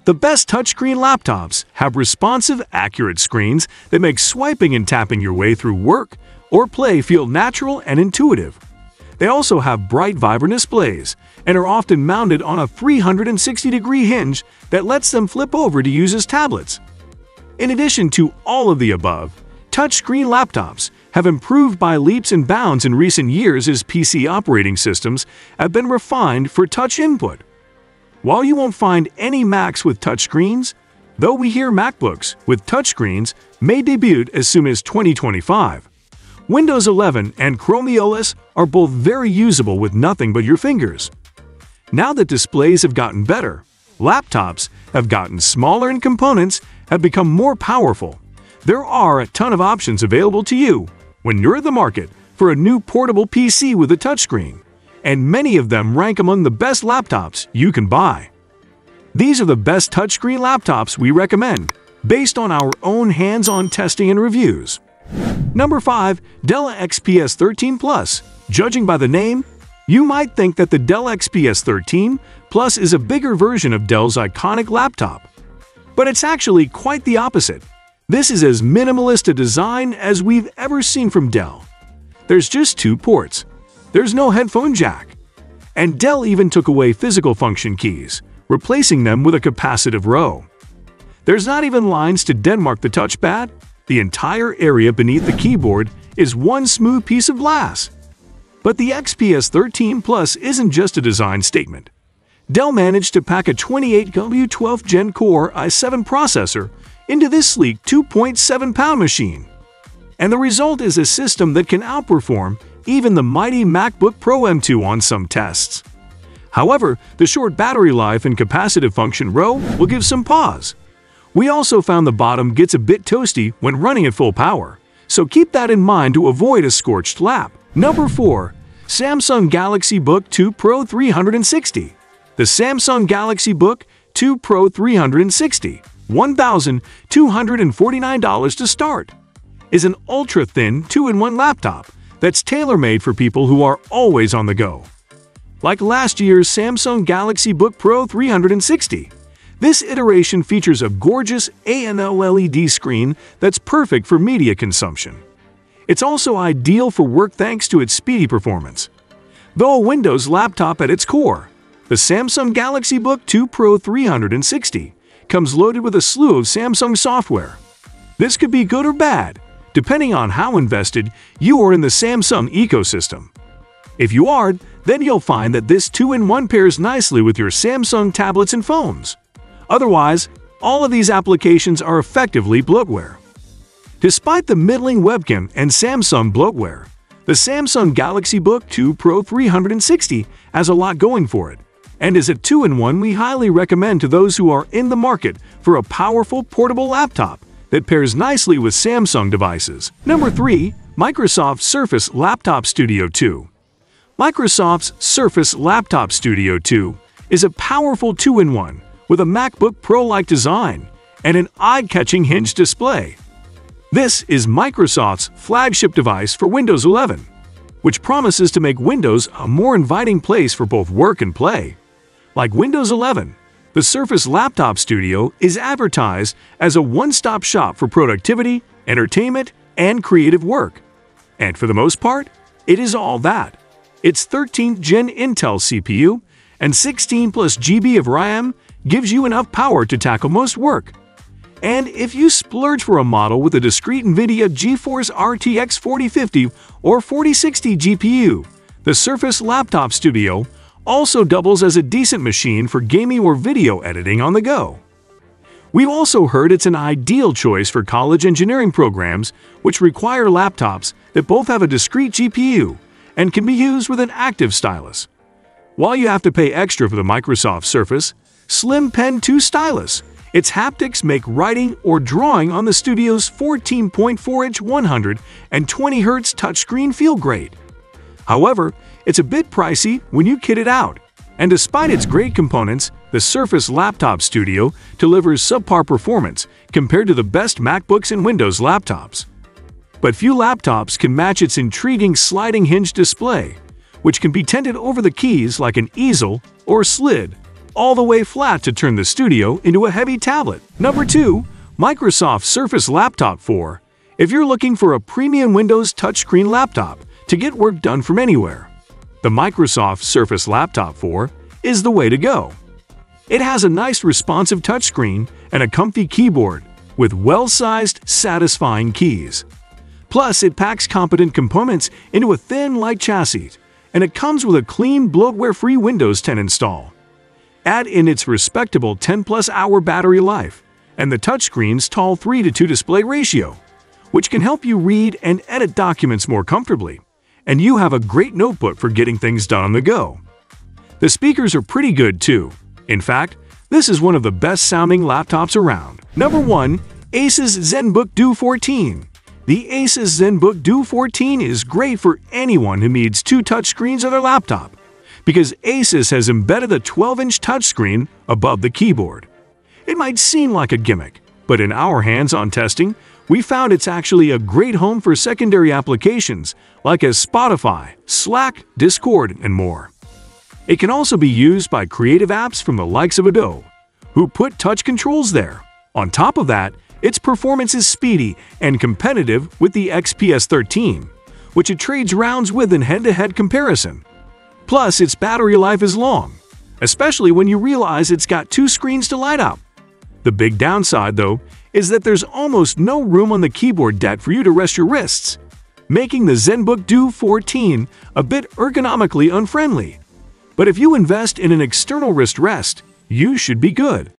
The best touchscreen laptops have responsive, accurate screens that make swiping and tapping your way through work or play feel natural and intuitive. They also have bright, vibrant displays and are often mounted on a 360-degree hinge that lets them flip over to use as tablets. In addition to all of the above, touchscreen laptops have improved by leaps and bounds in recent years as PC operating systems have been refined for touch input. While you won't find any Macs with touchscreens, though we hear MacBooks with touchscreens may debut as soon as 2025, Windows 11 and Chrome OS are both very usable with nothing but your fingers. Now that displays have gotten better, laptops have gotten smaller and components have become more powerful. There are a ton of options available to you when you're in the market for a new portable PC with a touchscreen, and many of them rank among the best laptops you can buy. These are the best touchscreen laptops we recommend, based on our own hands-on testing and reviews. Number 5. Dell XPS 13 Plus. Judging by the name, you might think that the Dell XPS 13 Plus is a bigger version of Dell's iconic laptop. But it's actually quite the opposite. This is as minimalist a design as we've ever seen from Dell. There's just 2 ports. There's no headphone jack. And Dell even took away physical function keys, replacing them with a capacitive row. There's not even lines to demark the touchpad. The entire area beneath the keyboard is one smooth piece of glass. But the XPS 13 Plus isn't just a design statement. Dell managed to pack a 28W 12th Gen Core i7 processor into this sleek 2.7-pound machine. And the result is a system that can outperform even the mighty MacBook Pro M2 on some tests. However, the short battery life and capacitive function row will give some pause. We also found the bottom gets a bit toasty when running at full power, so keep that in mind to avoid a scorched lap. Number 4. Samsung Galaxy Book 2 Pro 360. The Samsung Galaxy Book 2 Pro 360, $1,249 to start, is an ultra-thin 2-in-1 laptop that's tailor-made for people who are always on the go. Like last year's Samsung Galaxy Book Pro 360, this iteration features a gorgeous AMOLED LED screen that's perfect for media consumption. It's also ideal for work thanks to its speedy performance. Though a Windows laptop at its core, the Samsung Galaxy Book 2 Pro 360 comes loaded with a slew of Samsung software. This could be good or bad, depending on how invested you are in the Samsung ecosystem. If you are, then you'll find that this 2-in-1 pairs nicely with your Samsung tablets and phones. Otherwise, all of these applications are effectively bloatware. Despite the middling webcam and Samsung bloatware, the Samsung Galaxy Book 2 Pro 360 has a lot going for it, and is a 2-in-1 we highly recommend to those who are in the market for a powerful portable laptop that pairs nicely with Samsung devices. Number 3. Microsoft Surface Laptop Studio 2. Microsoft's Surface Laptop Studio 2 is a powerful 2-in-1 with a MacBook Pro-like design and an eye-catching hinge display. This is Microsoft's flagship device for Windows 11, which promises to make Windows a more inviting place for both work and play. Like Windows 11, the Surface Laptop Studio is advertised as a one-stop shop for productivity, entertainment, and creative work. And for the most part, it is all that. Its 13th Gen Intel CPU and 16+ GB of RAM gives you enough power to tackle most work. And if you splurge for a model with a discrete NVIDIA GeForce RTX 4050 or 4060 GPU, the Surface Laptop Studio also doubles as a decent machine for gaming or video editing on the go. We've also heard it's an ideal choice for college engineering programs which require laptops that both have a discrete GPU and can be used with an active stylus. While you have to pay extra for the Microsoft Surface Slim Pen 2 stylus, its haptics make writing or drawing on the studio's 14.4-inch 120Hz touchscreen feel great. However, it's a bit pricey when you kit it out, and despite its great components, the Surface Laptop Studio delivers subpar performance compared to the best MacBooks and Windows laptops. But few laptops can match its intriguing sliding hinge display, which can be tented over the keys like an easel or slid. all the way flat to turn the Studio into a heavy tablet. Number 2. Microsoft Surface Laptop 4. If you're looking for a premium Windows touchscreen laptop to get work done from anywhere, the Microsoft Surface Laptop 4 is the way to go. It has a nice responsive touchscreen and a comfy keyboard with well-sized, satisfying keys. Plus, it packs competent components into a thin, light chassis, and it comes with a clean, bloatware-free Windows 10 install. Add in its respectable 10+ hour battery life and the touchscreen's tall 3:2 display ratio, which can help you read and edit documents more comfortably, and you have a great notebook for getting things done on the go. The speakers are pretty good too. In fact, this is one of the best-sounding laptops around. Number 1. Asus ZenBook Duo 14. The Asus ZenBook Duo 14 is great for anyone who needs 2 touchscreens on their laptop, because Asus has embedded a 12-inch touchscreen above the keyboard. It might seem like a gimmick, but in our hands-on testing, we found it's actually a great home for secondary applications like as Spotify, Slack, Discord, and more. It can also be used by creative apps from the likes of Adobe, who put touch controls there. On top of that, its performance is speedy and competitive with the XPS 13, which it trades rounds with in head-to-head comparison. Plus, its battery life is long, especially when you realize it's got 2 screens to light up. The big downside, though, is that there's almost no room on the keyboard deck for you to rest your wrists, making the ZenBook Duo 14 a bit ergonomically unfriendly. But if you invest in an external wrist rest, you should be good.